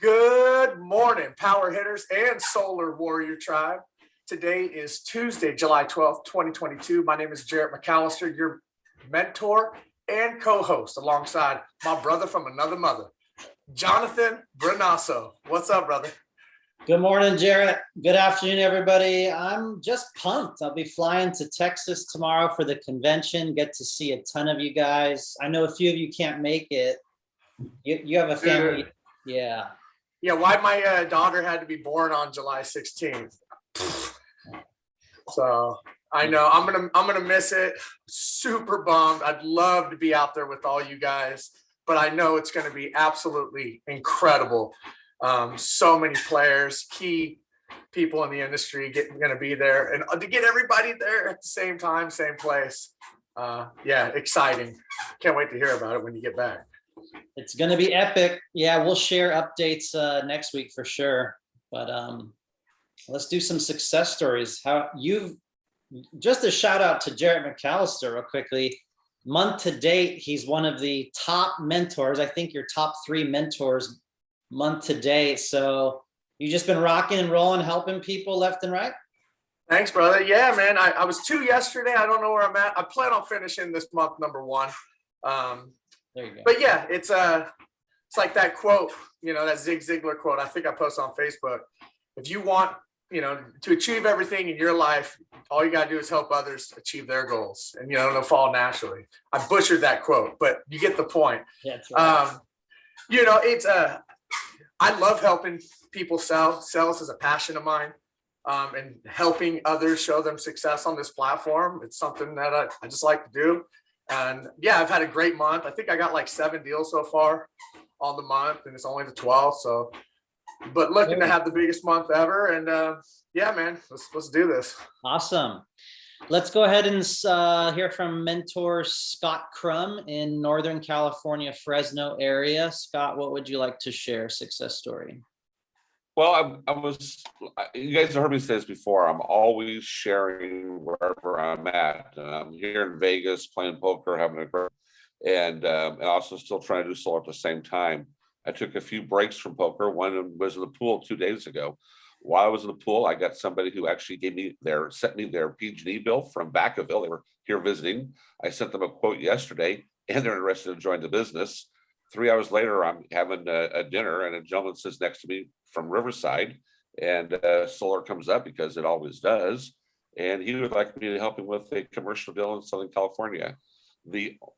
Good morning, Powur Hitters and Solar Warrior Tribe. Today is Tuesday, July 12th, 2022. My name is Jarrett McAllister, your mentor and co-host, alongside my brother from another mother, Jonathan Brunasso. What's up, brother? Good morning, Jarrett. Good afternoon, everybody. I'm just pumped. I'll be flying to Texas tomorrow for the convention. Get to see a ton of you guys. I know a few of you can't make it. You have a family. Yeah. Yeah, why my daughter had to be born on July 16th. So I know I'm gonna miss it. Super bummed. I'd love to be out there with all you guys, but I know it's gonna be absolutely incredible. So many players, key people in the industry gonna be there, and to get everybody there at the same time, same place. Yeah, exciting. Can't wait to hear about it when you get back. It's going to be epic. Yeah, we'll share updates next week for sure. But let's do some success stories. Just a shout out to Jarrett McAllister real quickly. Month to date, he's one of the top mentors. I think your top 3 mentors month to date. So you just been rocking and rolling, helping people left and right. Thanks, brother. Yeah, man. I was 2 yesterday. I don't know where I'm at. I plan on finishing this month number 1. There you go. But yeah, it's like that quote, that Zig Ziglar quote. I think I posted on Facebook. If you want, to achieve everything in your life, all you gotta do is help others achieve their goals, and it'll fall naturally. I butchered that quote, but you get the point. Yeah, that's right. It's I love helping people sell. Sales is a passion of mine, and helping others show them success on this platform. It's something that I just like to do. And yeah, I've had a great month. I think I got like 7 deals so far on the month, and it's only the 12th. So, but looking to have the biggest month ever. And yeah, man, let's do this. Awesome. Let's go ahead and hear from mentor Scott Crum in Northern California, Fresno area. Scott, what would you like to share? Success story. Well, you guys have heard me say this before. I'm always sharing wherever I'm at. I'm here in Vegas playing poker, having a great, and also still trying to do solar at the same time. I took a few breaks from poker. One was in the pool 2 days ago. While I was in the pool, I got somebody who actually sent me their PG&E bill from Vacaville. They were here visiting. I sent them a quote yesterday, and they're interested in joining the business. 3 hours later, I'm having a dinner, and a gentleman sits next to me from Riverside, and solar comes up because it always does. And he would like me to help him with a commercial deal in Southern California.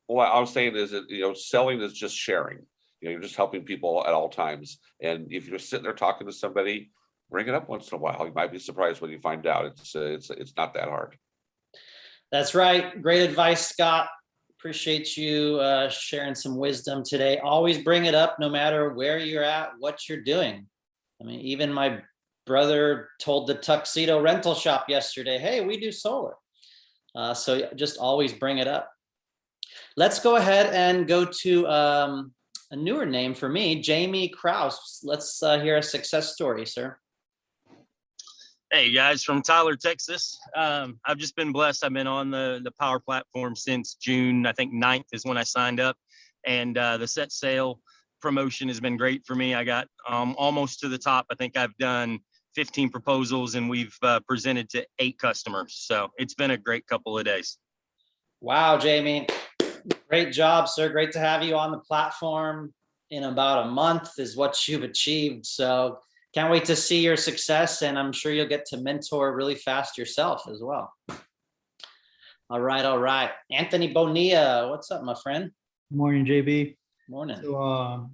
What I'm saying is that, selling is just sharing. You're just helping people at all times. And if you're sitting there talking to somebody, bring it up once in a while. You might be surprised when you find out it's not that hard. That's right. Great advice, Scott. Appreciate you sharing some wisdom today. Always bring it up no matter where you're at, what you're doing. I mean, even my brother told the tuxedo rental shop yesterday, hey, we do solar. So just always bring it up. Let's go ahead and go to a newer name for me, Jamie Kraus. Let's hear a success story, sir. Hey guys, from Tyler, Texas. I've just been blessed. I've been on the Powur platform since June, I think 9th is when I signed up. And the set sail promotion has been great for me. I got almost to the top. I think I've done 15 proposals, and we've presented to 8 customers. So it's been a great couple of days. Wow, Jamie. Great job, sir. Great to have you on the platform. In about a month is what you've achieved. So can't wait to see your success, and I'm sure you'll get to mentor really fast yourself as well. All right. Anthony Bonilla, what's up, my friend? Good morning, JB. Morning. So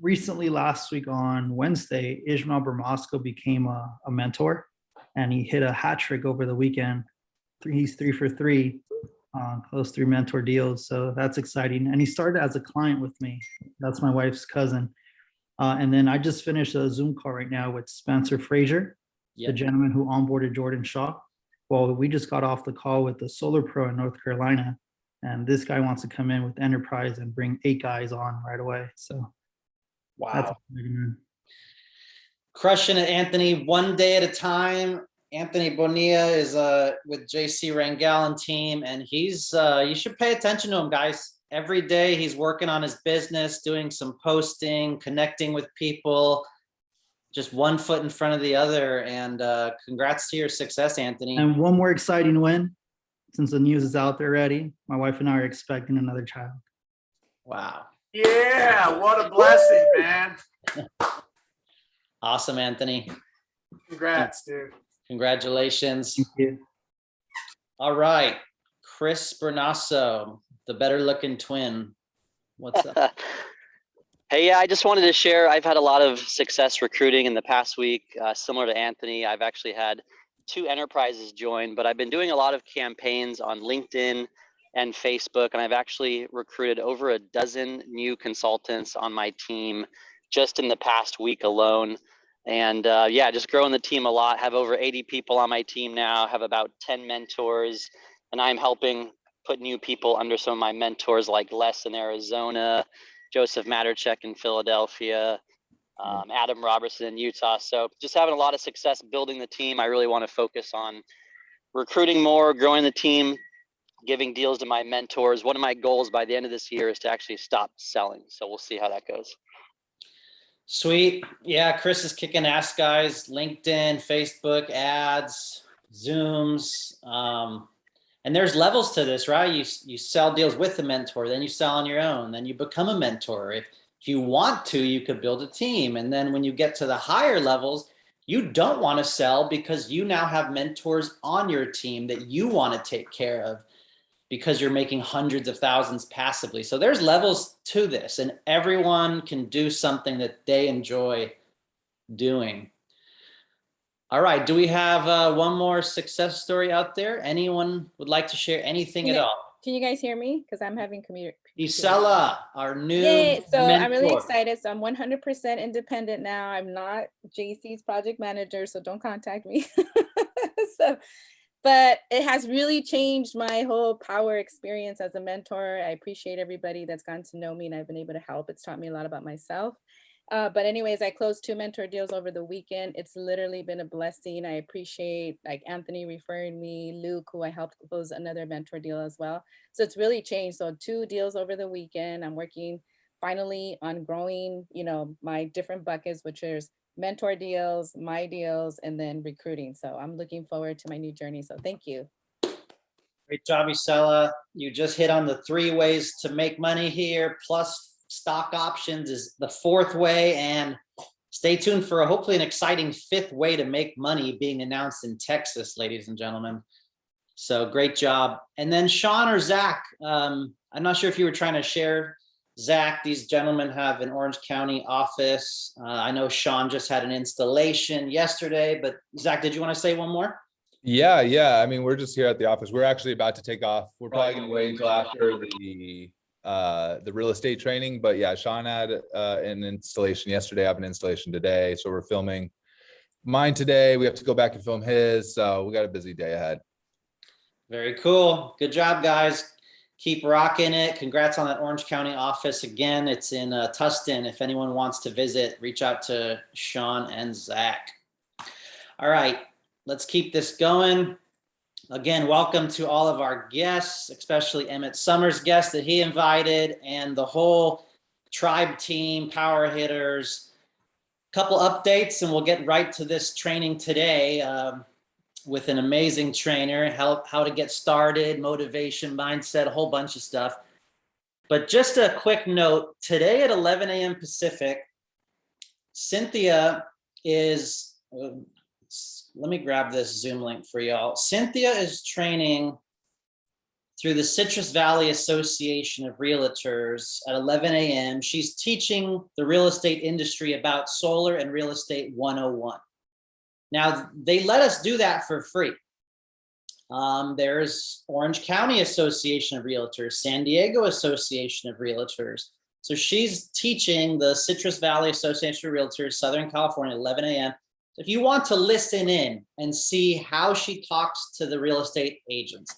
recently, last week on Wednesday, Ismail Bermasco became a mentor, and he hit a hat trick over the weekend. He's 3 for 3, close 3 mentor deals. So that's exciting. And he started as a client with me. That's my wife's cousin. And then I just finished a Zoom call right now with Spencer Frazier, the gentleman who onboarded Jordan Shaw. Well, we just got off the call with the Solar Pro in North Carolina, and this guy wants to come in with Enterprise and bring 8 guys on right away. So, wow, that's exciting, man. Crushing it, Anthony. One day at a time. Anthony Bonilla is with JC Rangel and team, and he's you should pay attention to him, guys. Every day he's working on his business, doing some posting, connecting with people, just one foot in front of the other. And congrats to your success, Anthony. And one more exciting win, since the news is out there already. My wife and I are expecting another child. Wow. Yeah, what a blessing, man. Awesome, Anthony. Congrats, dude. Congratulations. Thank you. All right. Chris Brunasso, the better looking twin. What's up? Hey, yeah, I just wanted to share. I've had a lot of success recruiting in the past week, similar to Anthony. I've actually had 2 enterprises join, but I've been doing a lot of campaigns on LinkedIn and Facebook, and I've actually recruited over a dozen new consultants on my team just in the past week alone. And yeah, just growing the team a lot. Have over 80 people on my team now, have about 10 mentors, and I'm helping put new people under some of my mentors like Les in Arizona, Joseph Materchek in Philadelphia, Adam Robertson in Utah. So just having a lot of success building the team. I really want to focus on recruiting more, growing the team, giving deals to my mentors. One of my goals by the end of this year is to actually stop selling. So we'll see how that goes. Sweet. Yeah, Chris is kicking ass, guys. LinkedIn, Facebook, ads, Zooms. And there's levels to this, right? You sell deals with a mentor, then you sell on your own, then you become a mentor. If you want to, you could build a team. And then when you get to the higher levels, you don't want to sell because you now have mentors on your team that you want to take care of because you're making hundreds of thousands passively. So there's levels to this, and everyone can do something that they enjoy doing. All right, do we have one more success story out there? Anyone would like to share anything at all? Can you guys hear me? Because I'm having computer. Isela, our new Yay! So I'm really mentor. excited. So I'm 100% independent now. I'm not JC's project manager, so don't contact me. But it has really changed my whole Powur experience as a mentor. I appreciate everybody that's gotten to know me and I've been able to help. It's taught me a lot about myself. But anyways, I closed 2 mentor deals over the weekend. It's literally been a blessing. I appreciate like Anthony referring me, Luke, who I helped close another mentor deal as well. So it's really changed. So 2 deals over the weekend. I'm working finally on growing, my different buckets, which is mentor deals, my deals, and then recruiting. So I'm looking forward to my new journey. So thank you. Great job, Isela. You just hit on the 3 ways to make money here, plus stock options is the 4th way, and stay tuned for hopefully an exciting 5th way to make money being announced in Texas, ladies and gentlemen. So great job. And then Sean or Zach, I'm not sure if you were trying to share. Zach, these gentlemen have an Orange County office. I know Sean just had an installation yesterday, but Zach, did you want to say one more? Yeah. I mean, we're just here at the office. We're actually about to take off. We're probably going to wait until after the real estate training, but yeah, Sean had an installation yesterday. I have an installation today, so we're filming mine today. We have to go back and film his, so we got a busy day ahead. Very cool. Good job, guys. Keep rocking it. Congrats on that Orange County office again. It's in Tustin. If anyone wants to visit, reach out to Sean and Zach. All right, let's keep this going. Again, welcome to all of our guests, especially Emmett Summers' guest that he invited, and the whole tribe team, Powur Hitters. Couple updates, and we'll get right to this training today with an amazing trainer, how to get started, motivation, mindset, a whole bunch of stuff. But just a quick note, today at 11 a.m. Pacific, Cynthia is... let me grab this Zoom link for y'all. Cynthia is training through the Citrus Valley Association of Realtors at 11 a.m. She's teaching the real estate industry about solar and real estate 101. Now, they let us do that for free. There's Orange County Association of Realtors, San Diego Association of Realtors. So she's teaching the Citrus Valley Association of Realtors, Southern California, 11 a.m. If you want to listen in and see how she talks to the real estate agents,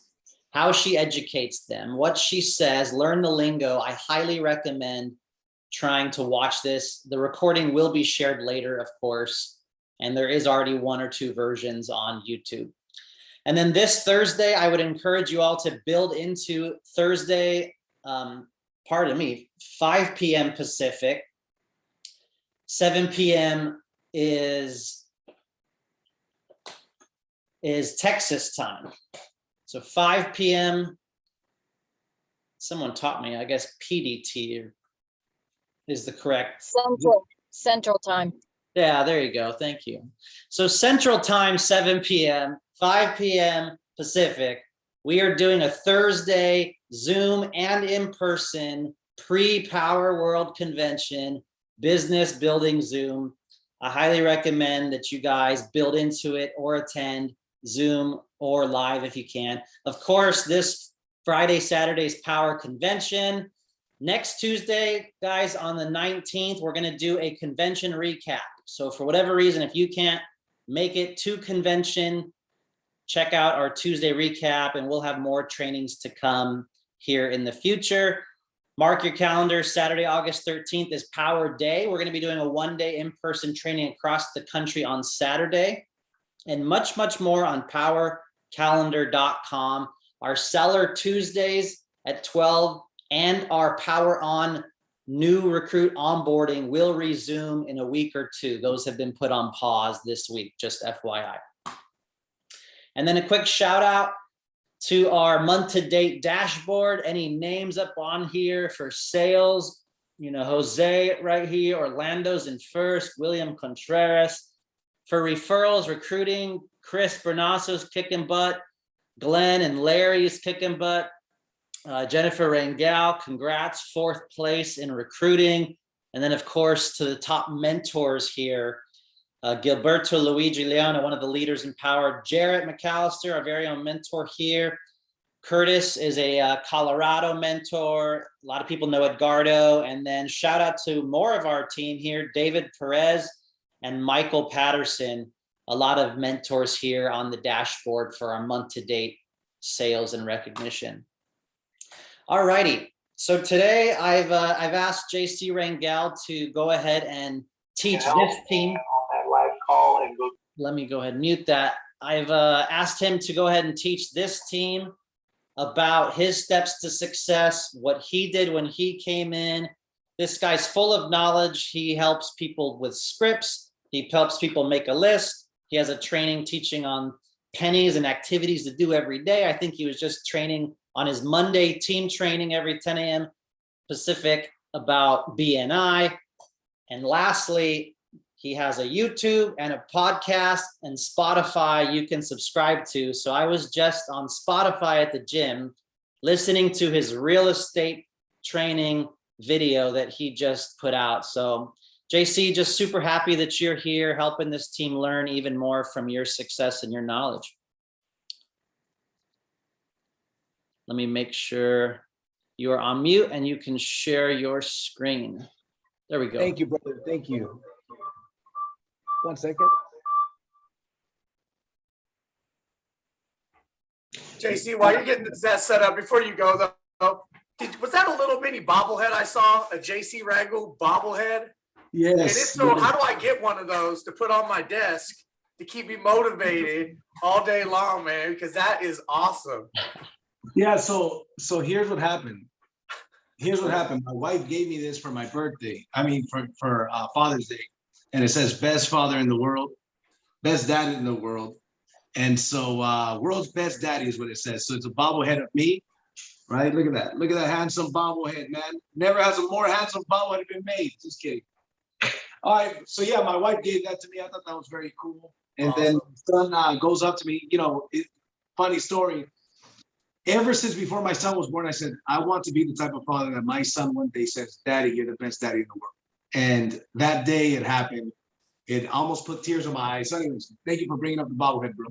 how she educates them, what she says, learn the lingo, I highly recommend trying to watch this. The recording will be shared later, of course, and there is already 1 or 2 versions on YouTube. And then this Thursday, I would encourage you all to build into Thursday, 5 p.m. Pacific, 7 p.m. is Texas time. So 5 p.m. Someone taught me, I guess PDT is the correct. Central time. Yeah, there you go. Thank you. So Central time, 7 p.m., 5 p.m. Pacific. We are doing a Thursday Zoom and in-person pre-Power World Convention business building Zoom. I highly recommend that you guys build into it or attend Zoom or live if you can. Of course, this Friday, Saturday's Power Convention. Next Tuesday, guys, on the 19th, we're going to do a convention recap. So for whatever reason, if you can't make it to convention, check out our Tuesday recap, and we'll have more trainings to come here in the future. Mark your calendar. Saturday, August 13th is Power Day. We're going to be doing a one-day in-person training across the country on Saturday, and much, much more on powercalendar.com. Our Seller Tuesdays at 12 and our Power On new recruit onboarding will resume in a week or two. Those have been put on pause this week, just FYI. And then a quick shout out to our month to date dashboard. Any names up on here for sales? You know, Jose right here, Orlando's in first, William Contreras. For referrals, recruiting, Chris Bernasso's kicking butt, Glenn and Larry's kicking butt. Jennifer Rangel, congrats, 4th place in recruiting. And then of course, to the top mentors here, Gilberto Luigi Leone, one of the leaders in Power. Jarrett McAllister, our very own mentor here. Curtis is a Colorado mentor. A lot of people know Edgardo. And then shout out to more of our team here, David Perez and Michael Patterson. A lot of mentors here on the dashboard for our month to date sales and recognition. All righty. So today I've asked JC Rangel to go ahead and teach this team. Let me go ahead and mute that. I've asked him to go ahead and teach this team about his steps to success, what he did when he came in. This guy's full of knowledge. He helps people with scripts. He helps people make a list. He has a training teaching on pennies and activities to do every day. I think he was just training on his Monday team training every 10 a.m. Pacific about BNI. And lastly, he has a YouTube and a podcast and Spotify you can subscribe to. So I was just on Spotify at the gym listening to his real estate training video that he just put out. So JC, just super happy that you're here helping this team learn even more from your success and your knowledge. Let me make sure you are on mute and you can share your screen. There we go. Thank you, brother. Thank you. 1 second. JC, while you're getting that set up, before you go though, was that a little mini bobblehead I saw? A JC Rangel bobblehead? Yes. And if so, how do I get one of those to put on my desk to keep me motivated all day long, man? Because that is awesome. Yeah, so here's what happened. Here's what happened. My wife gave me this for my birthday. I mean, for Father's Day. And it says best father in the world, best dad in the world. And so world's best daddy is what it says. So it's a bobblehead of me, right? Look at that. Look at that handsome bobblehead, man. Never has a more handsome bobblehead been made. Just kidding. All right. So yeah, my wife gave that to me. I thought that was very cool. And then son goes up to me, you know, funny story. Ever since before my son was born, I said, I want to be the type of father that my son one day says, Daddy, you're the best daddy in the world. And that day it happened. It almost put tears in my eyes. So anyways, thank you for bringing up the bobblehead, bro.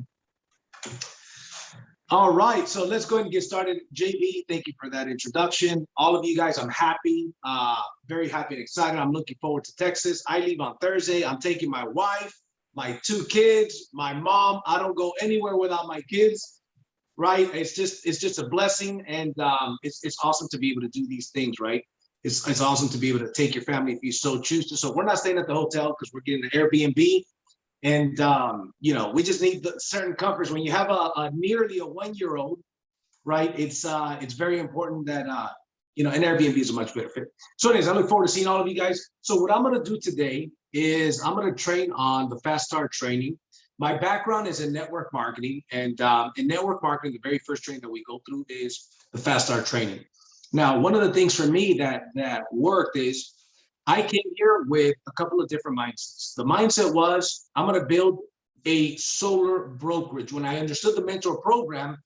All right, so let's go ahead and get started. JB, thank you for that introduction. All of you guys, I'm happy, very happy and excited. I'm looking forward to Texas. I leave on Thursday. I'm taking my wife, my 2 kids, my mom. I don't go anywhere without my kids, right? It's just a blessing, and it's awesome to be able to do these things, right? It's awesome to be able to take your family if you so choose to. So we're not staying at the hotel because we're getting an Airbnb. And, you know, we just need the certain comforts. When you have a nearly a 1-year-old, right, it's very important that you know, and Airbnb is a much better fit. So anyways, I look forward to seeing all of you guys. So what I'm going to do today is I'm going to train on the Fast Start training. My background is in network marketing, and in network marketing, the very first training that we go through is the Fast Start training. Now, one of the things for me that worked is I came here with a couple of different mindsets. The mindset was I'm going to build a solar brokerage. When I understood the mentor program,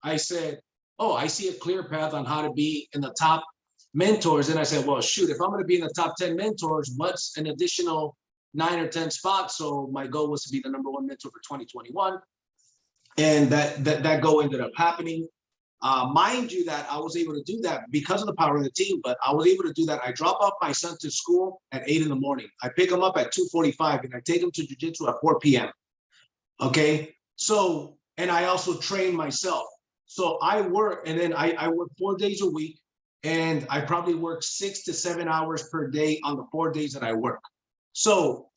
I said, oh, I see a clear path on how to be in the top mentors. And I said, well, shoot, if I'm going to be in the top 10 mentors, what's an additional 9 or 10 spots? So my goal was to be the #1 mentor for 2021. And that goal ended up happening. Mind you that I was able to do that because of the power of the team, but I was able to do that. I drop off my son to school at 8 in the morning. I pick him up at 2:45 and I take him to jiu-jitsu at 4 p.m. Okay. So, and I also train myself. So I work, and then I work 4 days a week, and I probably work 6 to 7 hours per day on the 4 days that I work. So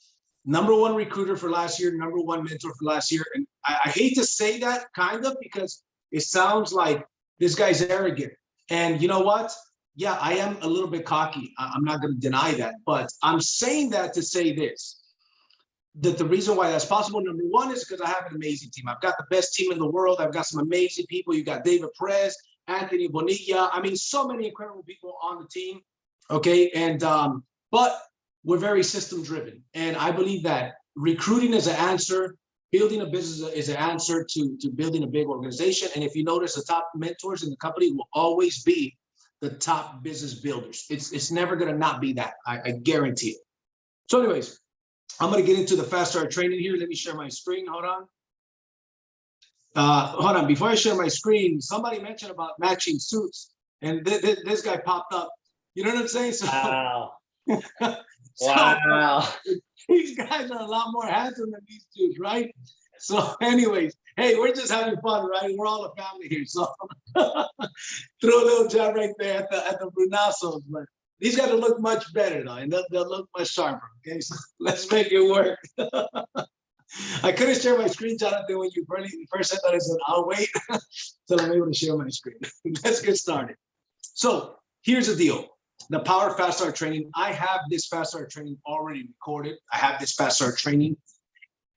#1 recruiter for last year, #1 mentor for last year. And I hate to say that kind of because it sounds like this guy's arrogant. And you know what? Yeah, I am a little bit cocky. I'm not going to deny that, but I'm saying that to say this. That the reason why that's possible, #1 is because I have an amazing team. I've got the best team in the world. I've got some amazing people. You got David Perez, Anthony Bonilla. I mean, so many incredible people on the team. Okay. And, but we're very system driven. And I believe that recruiting is an answer. Building a business is an answer to building a big organization. And if you notice, the top mentors in the company will always be the top business builders. It's never going to not be that. I guarantee it. So anyways, I'm going to get into the Fast Start training here. Let me share my screen. Hold on. Hold on. Before I share my screen, somebody mentioned about matching suits, and this guy popped up. You know what I'm saying? So, Wow. so Wow. these guys are a lot more handsome than these dudes, right? So anyways, hey, we're just having fun, right? We're all a family here. So throw a little jab right there at the Brunassos. But these guys will look much better though, and they'll look much sharper. Okay, so let's make it work. I couldn't share my screen, Jonathan, when you first said that. I said, I'll wait till I'm able to share my screen. Let's get started. So here's the deal. The Powur Fast Start training. I have this Fast Start training already recorded. I have this Fast Start training.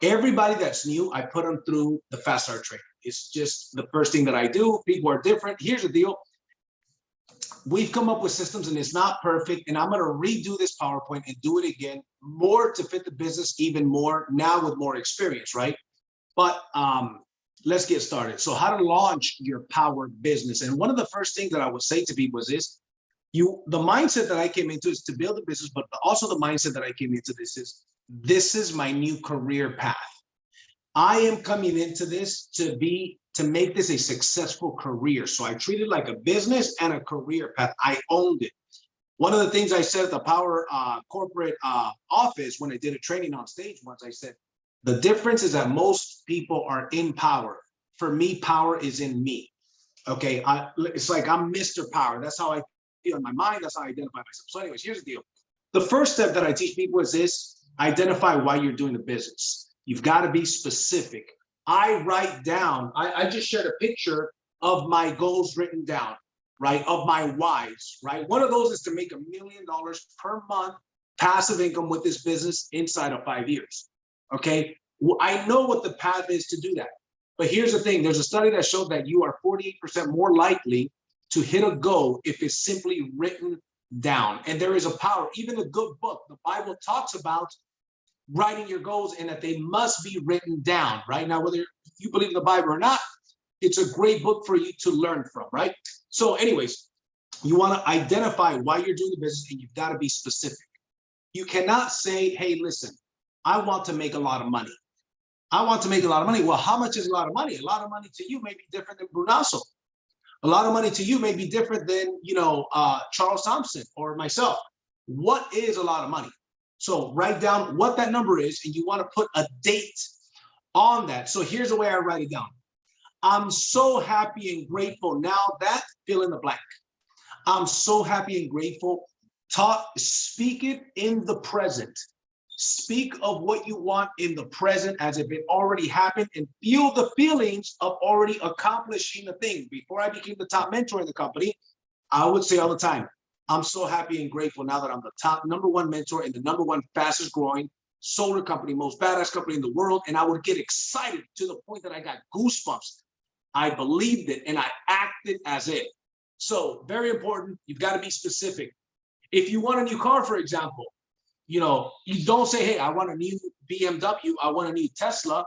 Everybody that's new, I put them through the Fast Start training. It's just the first thing that I do. People are different. Here's the deal. We've come up with systems and it's not perfect. And I'm going to redo this PowerPoint and do it again, more to fit the business even more now with more experience, right? But let's get started. So how to launch your Powur business. And one of the first things that I would say to people is this. The mindset that I came into is to build a business, but also the mindset that I came into this is my new career path. I am coming into this to make this a successful career. So I treat it like a business and a career path. I owned it. One of the things I said at the Powur corporate office when I did a training on stage once, I said, the difference is that most people are in Powur. For me, Powur is in me. Okay, it's like I'm Mr. Powur. That's how I feel in my mind. That's how I identify myself. So anyways, here's the deal. The first step that I teach people is this: identify why you're doing the business. You've got to be specific. I write down, I just shared a picture of my goals written down, right? Of my whys, right? One of those is to make $1 million per month passive income with this business inside of 5 years. Okay. Well, I know what the path is to do that. But here's the thing. There's a study that showed that you are 48% more likely to hit a goal if it's simply written down. And there is a power. Even a good book, the Bible talks about writing your goals and that they must be written down, right? Now, whether you believe in the Bible or not, it's a great book for you to learn from, right? So anyways, you want to identify why you're doing the business, and you've got to be specific. You cannot say, hey, listen, I want to make a lot of money. I want to make a lot of money. Well, how much is a lot of money? A lot of money to you may be different than Brunasso. A lot of money to you may be different than, Charles Thompson or myself. What is a lot of money? So write down what that number is, and you want to put a date on that. So here's the way I write it down. I'm so happy and grateful. Now that, fill in the blank. I'm so happy and grateful. Speak it in the present. Speak of what you want in the present as if it already happened, and feel the feelings of already accomplishing the thing. Before I became the top mentor in the company, I would say all the time, I'm so happy and grateful now that I'm the top #1 mentor in the #1 fastest growing solar company, most badass company in the world. And I would get excited to the point that I got goosebumps. I believed it and I acted as if. So very important. You've got to be specific. If you want a new car, for example, you don't say, hey, I want a new BMW. I want a new Tesla.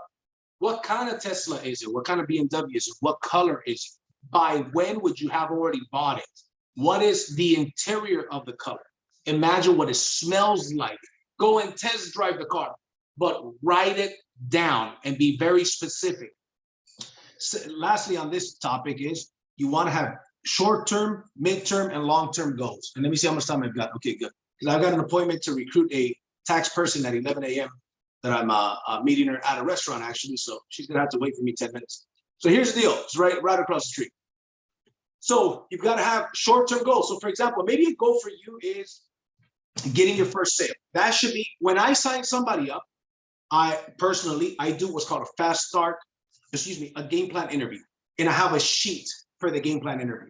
What kind of Tesla is it? What kind of BMW is it? What color is it? By when would you have already bought it? What is the interior of the color? Imagine what it smells like. Go and test drive the car, but write it down and be very specific. So lastly, on this topic is you want to have short-term, mid-term, and long-term goals. And let me see how much time I've got. Okay, good. Because I've got an appointment to recruit a tax person at 11 a.m. that I'm meeting her at a restaurant, actually. So she's going to have to wait for me 10 minutes. So here's the deal. It's right across the street. So you've got to have short-term goals. So for example, maybe a goal for you is getting your first sale. That should be, when I sign somebody up, I do what's called a game plan interview. And I have a sheet for the game plan interview.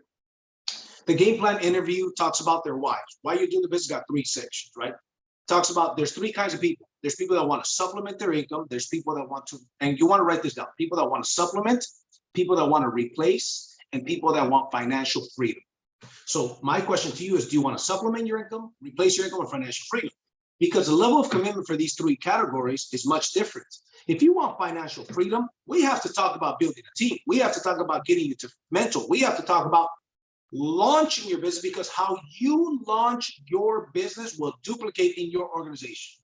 The game plan interview talks about their whys. Why you're doing the business got 3 sections, right? Talks about there's 3 kinds of people. There's people that want to supplement their income. There's people that want to, and you want to write this down, people that want to supplement, people that want to replace, and people that want financial freedom. So my question to you is, do you want to supplement your income, replace your income, or financial freedom? Because the level of commitment for these 3 categories is much different. If you want financial freedom, we have to talk about building a team. We have to talk about getting you to mentor. We have to talk about launching your business, because how you launch your business will duplicate in your organization.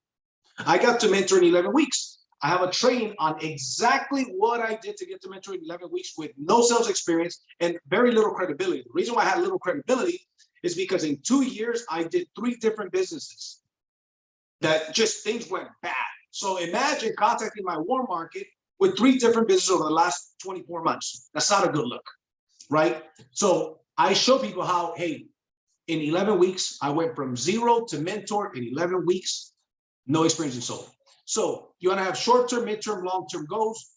I got to mentor in 11 weeks. I have a training on exactly what I did to get to mentor in 11 weeks with no sales experience and very little credibility. The reason why I had little credibility is because in 2 years, I did 3 different businesses that just things went bad. So imagine contacting my warm market with 3 different businesses over the last 24 months. That's not a good look, right? So I show people how, hey, in 11 weeks, I went from 0 to mentor in 11 weeks, no experience in solar. So you want to have short-term, mid-term, long-term goals.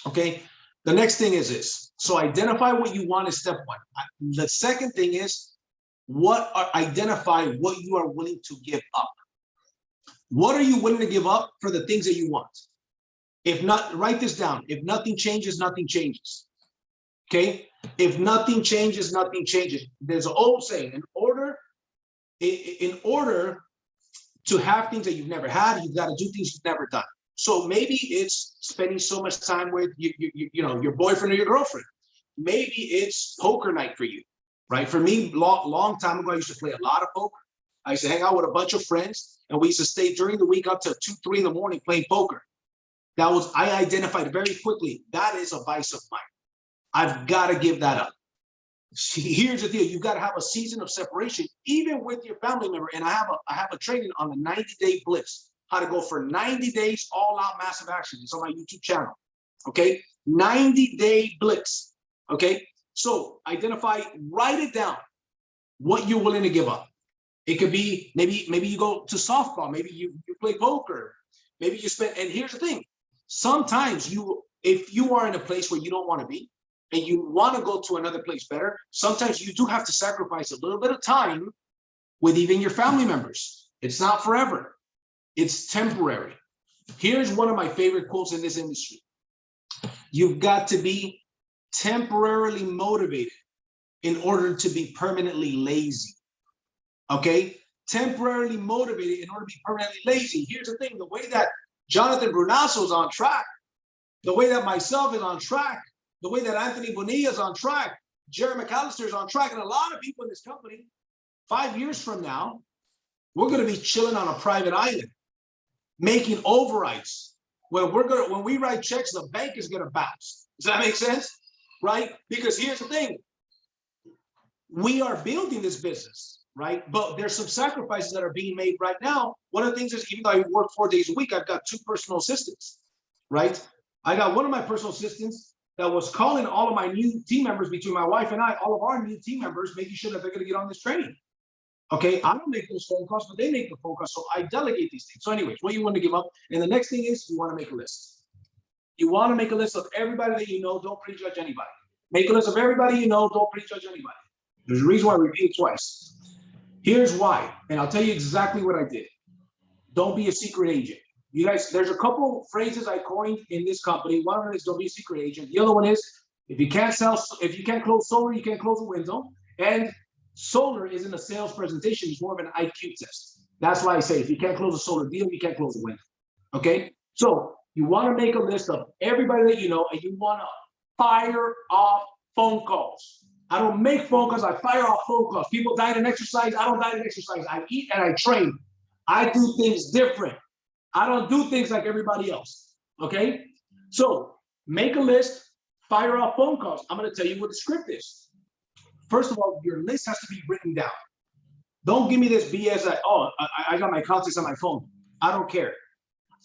Okay. The next thing is this. So identify what you want is step 1. The second thing is identify what you are willing to give up. What are you willing to give up for the things that you want? If not, write this down. If nothing changes, nothing changes. Okay. If nothing changes, nothing changes. There's an old saying, in order to have things that you've never had, you've got to do things you've never done. So maybe it's spending so much time with your boyfriend or your girlfriend. Maybe it's poker night for you, right? For me, long time ago, I used to play a lot of poker. I used to hang out with a bunch of friends, and we used to stay during the week up to 2, 3 in the morning playing poker. I identified very quickly, that is a vice of mine. I've got to give that up. Here's the deal. You've got to have a season of separation, even with your family member. And I have a training on the 90-day blitz, how to go for 90 days, all out massive action. It's on my YouTube channel. Okay. 90-day blitz. Okay. So identify, write it down, what you're willing to give up. It could be, maybe you go to softball. Maybe you play poker. Maybe you spend, and here's the thing. Sometimes if you are in a place where you don't want to be, and you want to go to another place better, sometimes you do have to sacrifice a little bit of time with even your family members. It's not forever. It's temporary. Here's one of my favorite quotes in this industry. You've got to be temporarily motivated in order to be permanently lazy. Okay? Temporarily motivated in order to be permanently lazy. Here's the thing, the way that Jonathan Brunasso is on track, the way that myself is on track, the way that Anthony Bonilla is on track, Jerry McAllister is on track, and a lot of people in this company, 5 years from now, we're going to be chilling on a private island, making overrides. When we write checks, the bank is going to bounce. Does that make sense? Right? Because here's the thing. We are building this business, right? But there's some sacrifices that are being made right now. One of the things is, even though I work 4 days a week, I've got 2 personal assistants, right? I got one of my personal assistants that was calling all of my new team members, between my wife and I, all of our new team members, making sure that they're going to get on this training. Okay, I don't make those phone calls, but they make the phone calls. So I delegate these things. So anyways, what you want to give up. And the next thing is, you want to make a list. You want to make a list of everybody that you know. Don't prejudge anybody. Make a list of everybody you know. Don't prejudge anybody. There's a reason why I repeat it twice. Here's why, and I'll tell you exactly what I did. Don't be a secret agent. You guys, there's a couple phrases I coined in this company. One of them is don't be a secret agent. The other one is if you can't close solar, you can't close a window. And solar isn't a sales presentation, it's more of an IQ test. That's why I say if you can't close a solar deal, you can't close a window. Okay? So you want to make a list of everybody that you know, and you want to fire off phone calls. I don't make phone calls, I fire off phone calls. People diet and exercise, I don't diet and exercise. I eat and I train. I do things different. I don't do things like everybody else. Okay? So make a list, fire off phone calls. I'm going to tell you what the script is. First of all, your list has to be written down. Don't give me this BS like, oh, I got my contacts on my phone. I don't care.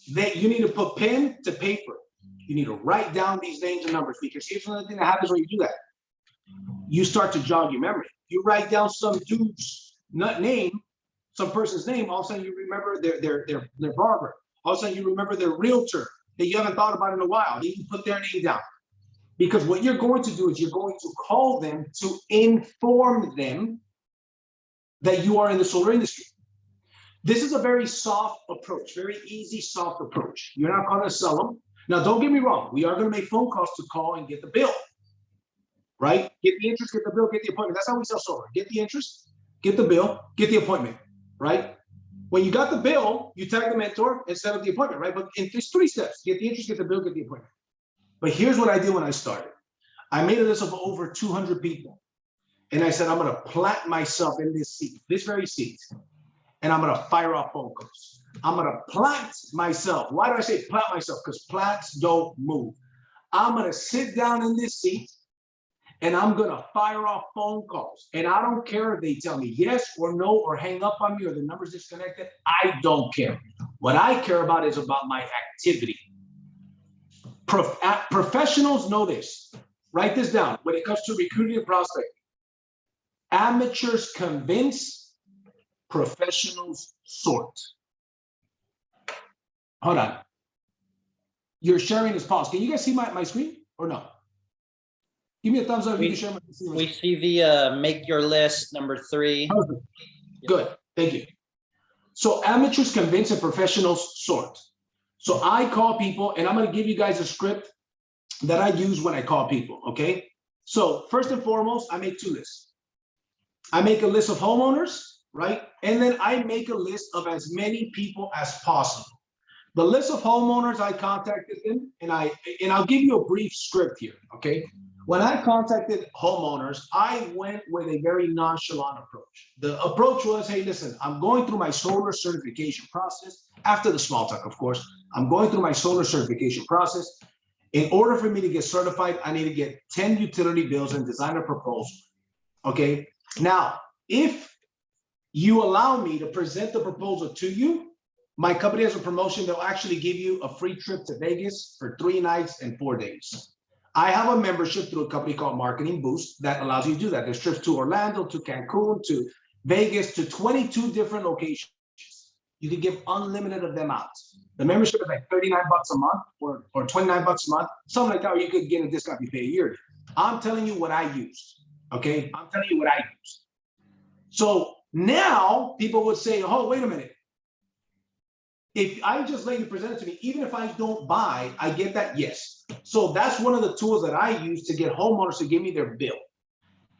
You need to put pen to paper. You need to write down these names and numbers, because here's another thing that happens when you do that. You start to jog your memory. You write down some dude's name, some person's name, all of a sudden you remember their barber. All of a sudden you remember their realtor that you haven't thought about in a while. Then you put their name down. Because what you're going to do is you're going to call them to inform them that you are in the solar industry. This is a very soft approach, very easy, soft approach. You're not going to sell them. Now, don't get me wrong. We are going to make phone calls to call and get the bill, right? Get the interest, get the bill, get the appointment. That's how we sell solar. Get the interest, get the bill, get the appointment, right? When you got the bill, you tag the mentor and set up the appointment, right? But it's 3 steps. Get the interest, get the bill, get the appointment. But here's what I did when I started. I made a list of over 200 people. And I said, I'm going to plant myself in this seat, this very seat. And I'm going to fire off phone calls. I'm going to plant myself. Why do I say plant myself? Because plants don't move. I'm going to sit down in this seat and I'm going to fire off phone calls. And I don't care if they tell me yes or no or hang up on me or the number's disconnected. I don't care. What I care about is about my activity. Professionals know this. Write this down. When it comes to recruiting and prospecting, amateurs convince, professionals sort. Hold on. Your sharing is paused. Can you guys see my screen or no? Give me a thumbs up if you can share my screen. We see the make your list number 3. Perfect. Good. Thank you. So amateurs convince and professionals sort. So I call people, and I'm going to give you guys a script that I use when I call people, okay? So first and foremost, I make 2 lists. I make a list of homeowners, right? And then I make a list of as many people as possible. The list of homeowners, I contacted them, and I'll give you a brief script here, okay? When I contacted homeowners, I went with a very nonchalant approach. The approach was, hey, listen, I'm going through my solar certification process. After the small talk, of course, I'm going through my solar certification process. In order for me to get certified, I need to get 10 utility bills and design a proposal, okay? Now, if you allow me to present the proposal to you, my company has a promotion that will actually give you a free trip to Vegas for 3 nights and 4 days. I have a membership through a company called Marketing Boost that allows you to do that. There's trips to Orlando, to Cancun, to Vegas, to 22 different locations. You can give unlimited of them out. The membership is like 39 bucks a month or 29 bucks a month, something like that, or you could get a discount if you pay a year. I'm telling you what I used, okay? I'm telling you what I used. So now people would say, oh, wait a minute. If I just let you present it to me, even if I don't buy, I get that, yes. So that's one of the tools that I use to get homeowners to give me their bill.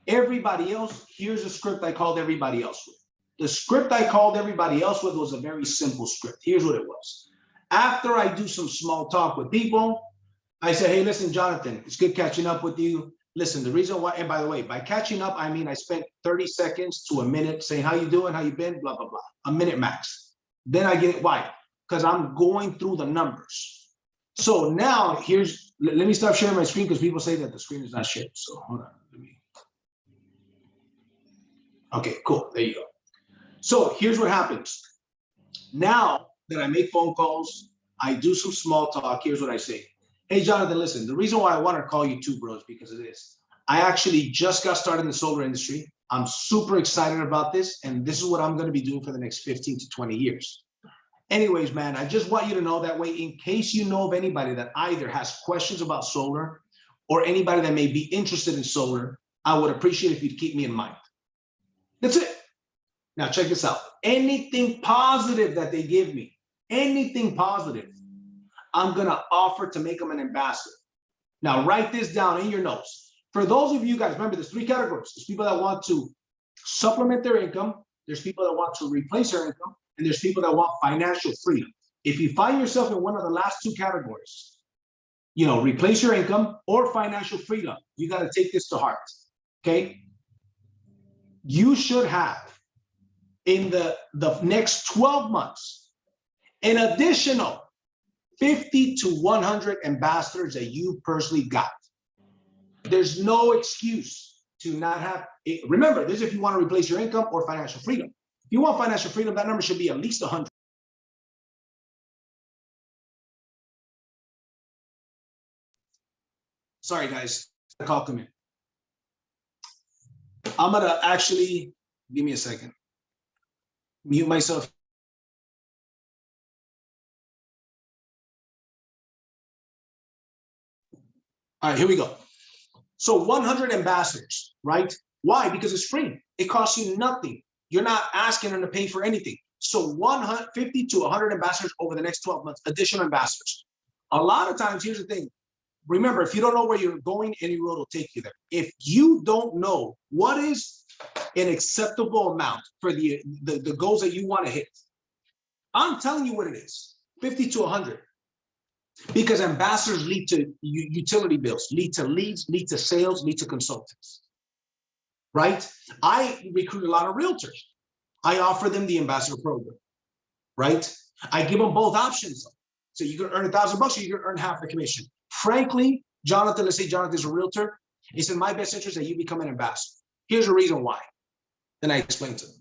Everybody else, here's a script I called everybody else with. The script I called everybody else with was a very simple script. Here's what it was. After I do some small talk with people, I say, hey, listen, Jonathan, it's good catching up with you. Listen, the reason why, and by the way, by catching up, I mean I spent 30 seconds to a minute saying, how you doing, how you been, blah, blah, blah. A minute max. Then I get it. Why? Because I'm going through the numbers. So now let me stop sharing my screen because people say that the screen is not shared. So hold on. Okay, cool. There you go. So here's what happens. Now that I make phone calls, I do some small talk. Here's what I say. Hey, Jonathan, listen, the reason why I want to call you too, bro, is because of this. I actually just got started in the solar industry. I'm super excited about this. And this is what I'm going to be doing for the next 15 to 20 years. Anyways, man, I just want you to know that way in case you know of anybody that either has questions about solar or anybody that may be interested in solar, I would appreciate if you'd keep me in mind. That's it. Now check this out. Anything positive that they give me, anything positive, I'm gonna offer to make them an ambassador. Now write this down in your notes. For those of you guys, remember there's 3 categories. There's people that want to supplement their income, there's people that want to replace their income, and there's people that want financial freedom. If you find yourself in one of the last 2 categories, replace your income or financial freedom, you got to take this to heart, okay? You should have in the next 12 months an additional 50 to 100 ambassadors that you personally got. There's no excuse to not have it. Remember, this is if you want to replace your income or financial freedom. If you want financial freedom, that number should be at least 100. Sorry, guys, the call come in. I'm gonna actually, give me a second, mute myself. All right, here we go. So 100 ambassadors, right? Why? Because it's free. It costs you nothing. You're not asking them to pay for anything. So 150 to 100 ambassadors over the next 12 months, additional ambassadors. A lot of times, here's the thing. Remember, if you don't know where you're going, any road will take you there. If you don't know what is an acceptable amount for the goals that you want to hit, I'm telling you what it is, 50 to 100. Because ambassadors lead to utility bills, lead to leads, lead to sales, lead to consultants, right? I recruit a lot of realtors. I offer them the ambassador program, right? I give them both options. So you can earn $1,000 or you can earn half the commission. Frankly, Jonathan, let's say Jonathan is a realtor. It's in my best interest that you become an ambassador. Here's the reason why. Then I explain to them.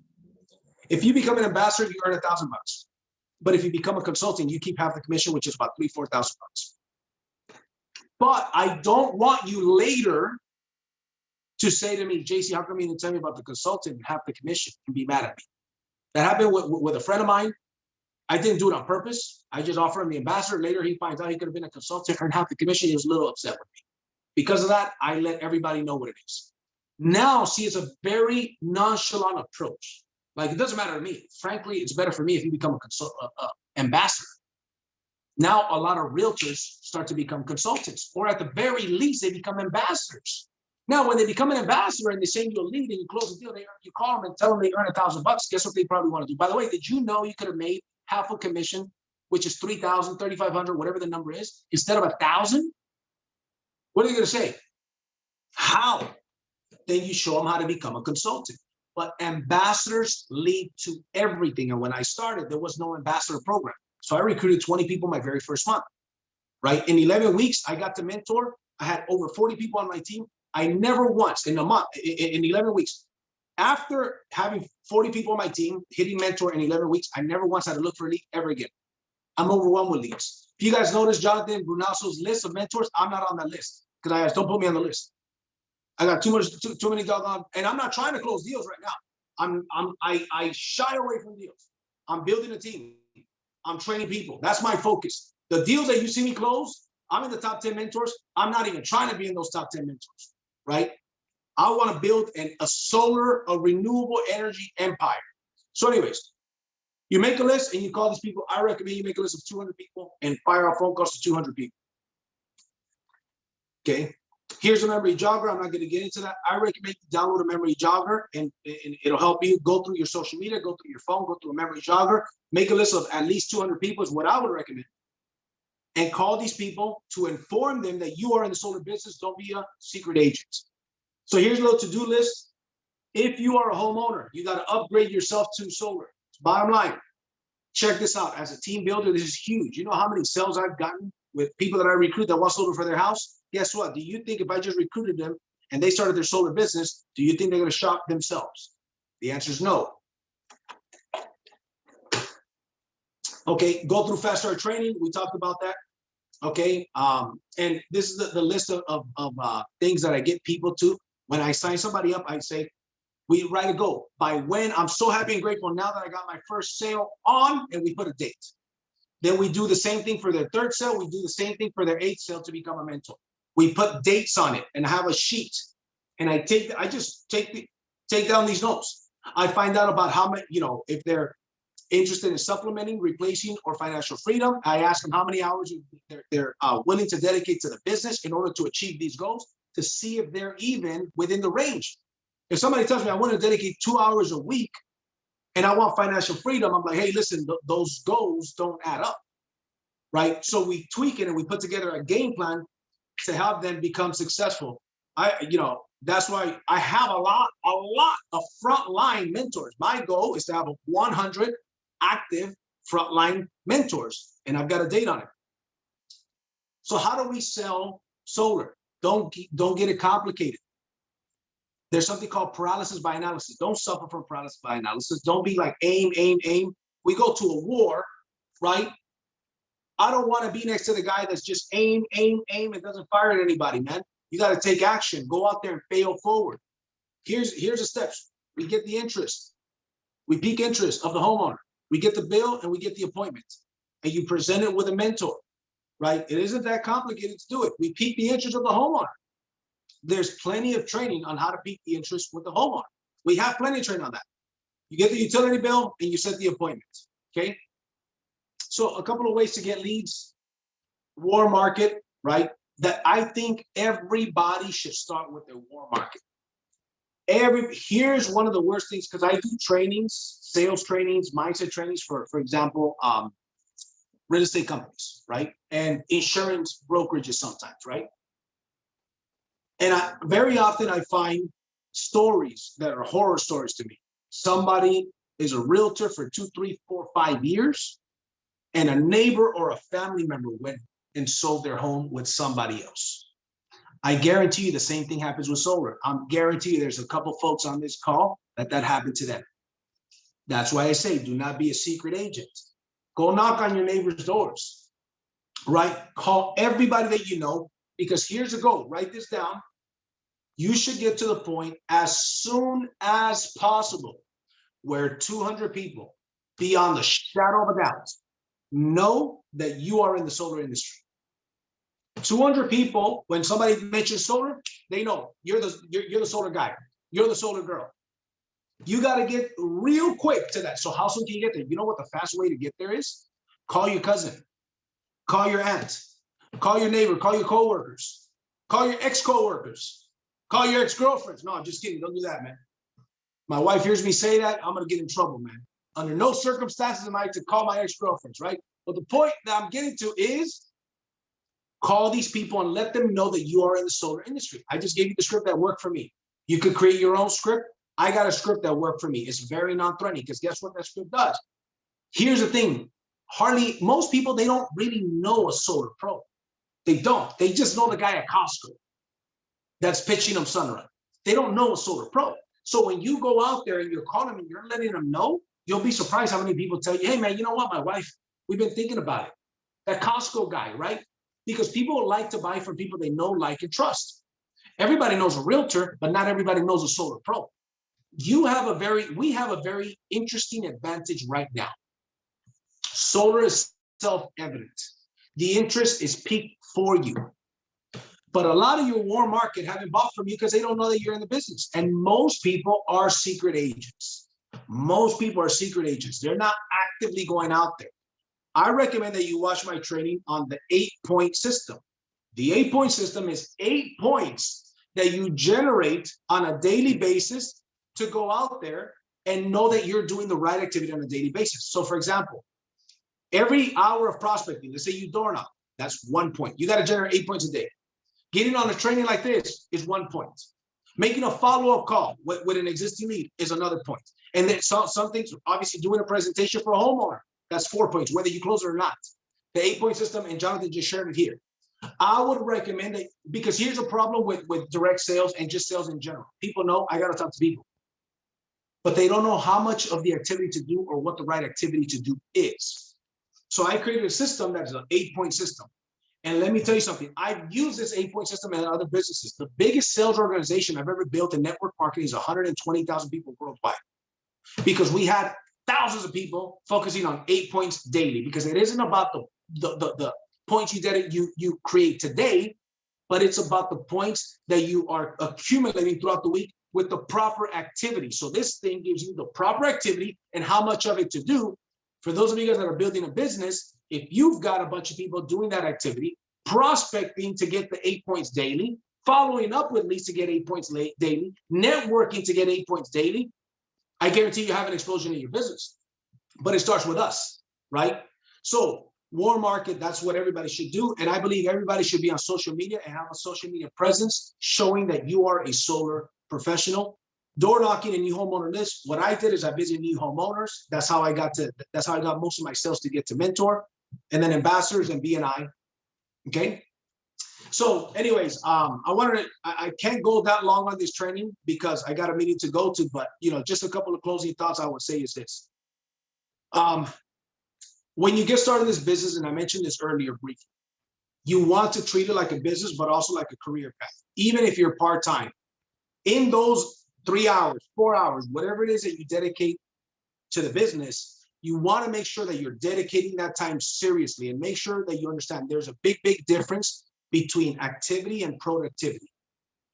If you become an ambassador, you earn $1,000. But if you become a consultant, you keep half the commission, which is about $3,000 to $4,000. But I don't want you later to say to me, JC, how come you didn't tell me about the consultant and half the commission and be mad at me? That happened with a friend of mine. I didn't do it on purpose. I just offered him the ambassador. Later, he finds out he could have been a consultant, earned half the commission. He was a little upset with me. Because of that, I let everybody know what it is. Now, see, it's a very nonchalant approach. Like, it doesn't matter to me. Frankly, it's better for me if you become a ambassador. Now, a lot of realtors start to become consultants, or at the very least, they become ambassadors. Now, when they become an ambassador and they send you a lead and you close the deal, you call them and tell them they earn $1,000. Guess what they probably want to do? By the way, did you know you could have made half a commission, which is $3,000, $3,500, whatever the number is, instead of $1,000? What are you going to say? How? Then you show them how to become a consultant. But ambassadors lead to everything. And when I started, there was no ambassador program. So I recruited 20 people my very first month, right? In 11 weeks, I got to mentor. I had over 40 people on my team. I never once in a month, in 11 weeks, after having 40 people on my team, hitting mentor in 11 weeks, I never once had to look for a lead ever again. I'm overwhelmed with leads. If you guys notice Jonathan Brunasso's list of mentors, I'm not on that list because I asked, don't put me on the list. I got too many doggone, and I'm not trying to close deals right now. I shy away from deals. I'm building a team. I'm training people. That's my focus. The deals that you see me close, I'm in the top 10 mentors. I'm not even trying to be in those top 10 mentors, right? I want to build a renewable energy empire. So anyways, you make a list and you call these people. I recommend you make a list of 200 people and fire out phone calls to 200 people. Okay. Here's a memory jogger. I'm not going to get into that. I recommend you download a memory jogger and it'll help you go through your social media, go through your phone, go through a memory jogger, make a list of at least 200 people is what I would recommend. And call these people to inform them that you are in the solar business. Don't be a secret agent. So here's a little to-do list. If you are a homeowner, you got to upgrade yourself to solar. Bottom line, check this out. As a team builder, this is huge. You know how many sales I've gotten with people that I recruit that want solar for their house? Guess what? Do you think if I just recruited them and they started their solar business, do you think they're going to shock themselves? The answer is no. Okay, go through fast start training. We talked about that. Okay, and this is the list of things that I get people to. When I sign somebody up, I say, we write a goal. By when, I'm so happy and grateful now that I got my first sale on, and we put a date. Then we do the same thing for their third sale. We do the same thing for their 8th sale to become a mentor. We put dates on it and have a sheet. And I just take down these notes. I find out about how many, if they're interested in supplementing, replacing, or financial freedom. I ask them how many hours they're willing to dedicate to the business in order to achieve these goals, to see if they're even within the range. If somebody tells me I want to dedicate 2 hours a week and I want financial freedom, I'm like, hey, listen, those goals don't add up, right? So we tweak it and we put together a game plan to help them become successful. That's why I have a lot of frontline mentors. My goal is to have 100 active frontline mentors, and I've got a date on it. So how do we sell solar? Don't get it complicated. There's something called paralysis by analysis. Don't suffer from paralysis by analysis. Don't be like aim. We go to a war, right? I don't want to be next to the guy that's just aim, and doesn't fire at anybody, man. You got to take action. Go out there and fail forward. Here's the steps. We get the interest. We peak interest of the homeowner. We get the bill and we get the appointment. And you present it with a mentor, right? It isn't that complicated to do it. We peak the interest of the homeowner. There's plenty of training on how to peak the interest with the homeowner. We have plenty of training on that. You get the utility bill and you set the appointment, okay? So a couple of ways to get leads. War market, right? That I think everybody should start with their war market. Here's one of the worst things, because I do trainings, sales trainings, mindset trainings for example, real estate companies, right? And insurance brokerages sometimes, right? And very often I find stories that are horror stories to me. Somebody is a realtor for 2, 3, 4, 5 years, and a neighbor or a family member went and sold their home with somebody else. I guarantee you the same thing happens with solar. I'm guarantee you there's a couple folks on this call that happened to them. That's why I say, do not be a secret agent. Go knock on your neighbor's doors, right? Call everybody that you know, because here's the goal. Write this down. You should get to the point as soon as possible where 200 people, beyond the shadow of a doubt, know that you are in the solar industry. 200 people, when somebody mentions solar, they know you're the solar guy, you're the solar girl. You got to get real quick to that. So how soon can you get there? You know what the fast way to get there is? Call your cousin, call your aunt, call your neighbor, call your coworkers, call your ex-coworkers, call your ex-girlfriends. No, I'm just kidding. Don't do that, man. My wife hears me say that, I'm going to get in trouble, man. Under no circumstances am I to call my ex-girlfriends, right? But the point that I'm getting to is call these people and let them know that you are in the solar industry. I just gave you the script that worked for me. You could create your own script. I got a script that worked for me. It's very non-threatening because guess what that script does? Here's the thing. Most people, they don't really know a solar pro. They don't. They just know the guy at Costco that's pitching them Sunrun. They don't know a solar pro. So when you go out there and you're calling them and you're letting them know, you'll be surprised how many people tell you, hey man, you know what, my wife, we've been thinking about it. That Costco guy, right? Because people like to buy from people they know, like, and trust. Everybody knows a realtor, but not everybody knows a solar pro. We have a very interesting advantage right now. Solar is self-evident. The interest is peaked for you. But a lot of your warm market haven't bought from you because they don't know that you're in the business. And most people are secret agents. Most people are secret agents. They're not actively going out there. I recommend that you watch my training on the 8-point system. The 8-point system is 8 points that you generate on a daily basis to go out there and know that you're doing the right activity on a daily basis. So for example, every hour of prospecting, let's say you door knock, that's 1 point. You got to generate 8 points a day. Getting on a training like this is 1 point. Making a follow-up call with an existing lead is another point. And then some things, obviously doing a presentation for a homeowner, that's 4 points, whether you close it or not. The 8-point system, and Jonathan just shared it here. I would recommend that, because here's a problem with direct sales and just sales in general. People know I got to talk to people, but they don't know how much of the activity to do or what the right activity to do is. So I created a system that is an 8-point system. And let me tell you something, I've used this 8-point system in other businesses. The biggest sales organization I've ever built in network marketing is 120,000 people worldwide, because we had thousands of people focusing on 8 points daily, because it isn't about the points you create today, but it's about the points that you are accumulating throughout the week with the proper activity. So this thing gives you the proper activity and how much of it to do. For those of you guys that are building a business, if you've got a bunch of people doing that activity, prospecting to get the 8 points daily, following up with leads to get 8 points daily, networking to get 8 points daily, I guarantee you have an explosion in your business. But it starts with us, right? So warm market, that's what everybody should do. And I believe everybody should be on social media and have a social media presence showing that you are a solar professional. Door knocking and new homeowner list. What I did is I visited new homeowners. That's how I got most of my sales to get to mentor, and then ambassadors and BNI. Okay. So anyways, I can't go that long on this training because I got a meeting to go to, but just a couple of closing thoughts I would say is this. When you get started in this business, and I mentioned this earlier briefly, you want to treat it like a business, but also like a career path, even if you're part-time. In those 3 hours, 4 hours, whatever it is that you dedicate to the business, you want to make sure that you're dedicating that time seriously and make sure that you understand there's a big, big difference between activity and productivity.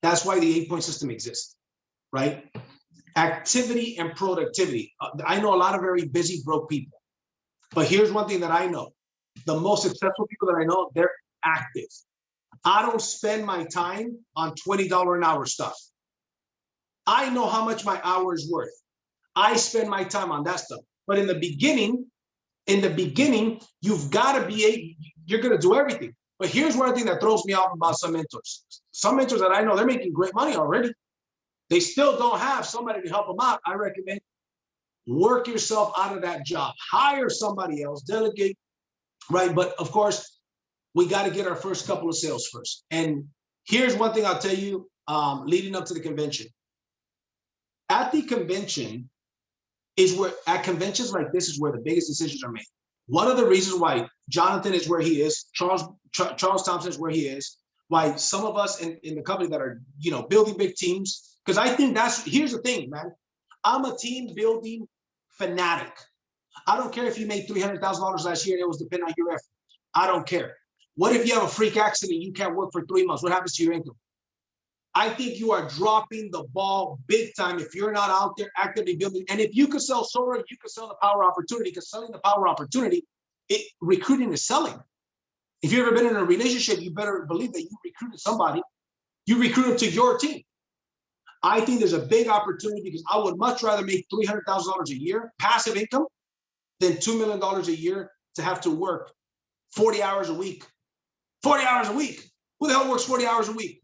That's why the 8-point system exists, right? Activity and productivity. I know a lot of very busy, broke people, but here's one thing that I know. The most successful people that I know, they're active. I don't spend my time on $20 an hour stuff. I know how much my hour is worth. I spend my time on that stuff. But in the beginning, you've got to you're going to do everything. But here's one thing that throws me off about some mentors. Some mentors that I know, they're making great money already. They still don't have somebody to help them out. I recommend work yourself out of that job. Hire somebody else, delegate, right? But of course, we got to get our first couple of sales first. And here's one thing I'll tell you leading up to the convention. At the convention at conventions like this is where the biggest decisions are made. One of the reasons why Jonathan is where he is, Charles Thompson is where he is, why some of us in the company that are, building big teams, because I think here's the thing, man. I'm a team building fanatic. I don't care if you made $300,000 last year and it was dependent on your effort. I don't care. What if you have a freak accident, you can't work for 3 months? What happens to your income? I think you are dropping the ball big time if you're not out there actively building. And if you could sell solar, you could sell the power opportunity, because selling the power opportunity, recruiting is selling. If you've ever been in a relationship, you better believe that you recruited somebody. You recruited to your team. I think there's a big opportunity because I would much rather make $300,000 a year, passive income, than $2 million a year to have to work 40 hours a week. 40 hours a week. Who the hell works 40 hours a week?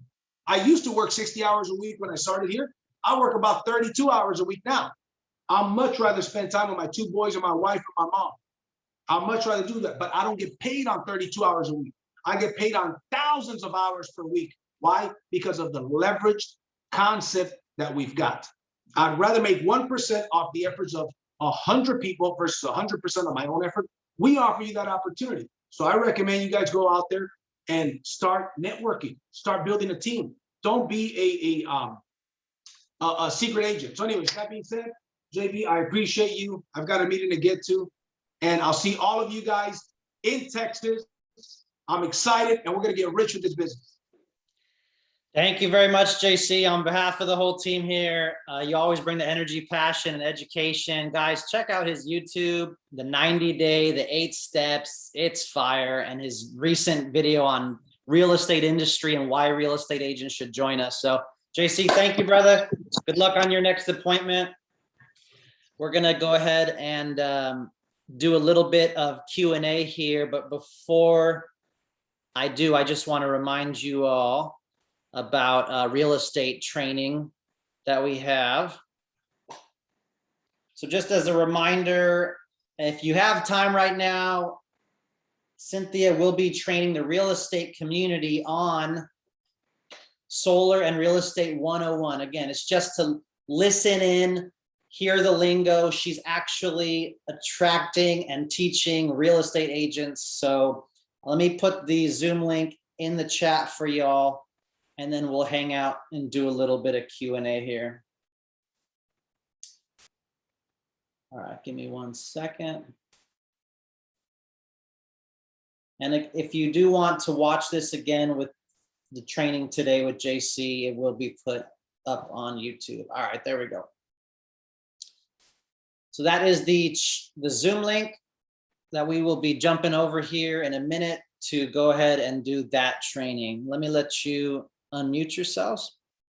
I used to work 60 hours a week when I started here. I work about 32 hours a week now. I'd much rather spend time with my 2 boys and my wife and my mom. I'd much rather do that, but I don't get paid on 32 hours a week. I get paid on thousands of hours per week. Why? Because of the leveraged concept that we've got. I'd rather make 1% off the efforts of 100 people versus 100% of my own effort. We offer you that opportunity. So I recommend you guys go out there and start networking, start building a team. Don't be a secret agent. So anyways, that being said, JB, I appreciate you. I've got a meeting to get to, and I'll see all of you guys in Texas. I'm excited, and we're going to get rich with this business. Thank you very much, JC. On behalf of the whole team here, you always bring the energy, passion, and education. Guys, check out his YouTube, the 90-day, the 8 steps. It's fire. And his recent video on real estate industry and why real estate agents should join us. So, JC, thank you, brother. Good luck on your next appointment. We're going to go ahead and do a little bit of Q&A here. But before I do, I just want to remind you all about real estate training that we have. So just as a reminder, if you have time right now, Cynthia will be training the real estate community on solar and real estate 101. Again, it's just to listen in, hear the lingo. She's actually attracting and teaching real estate agents. So let me put the Zoom link in the chat for y'all, and then we'll hang out and do a little bit of Q&A here. All right, give me 1 second. And if you do want to watch this again with the training today with JC, it will be put up on YouTube. All right, there we go. So that is the Zoom link that we will be jumping over here in a minute to go ahead and do that training. Let me let you unmute yourselves.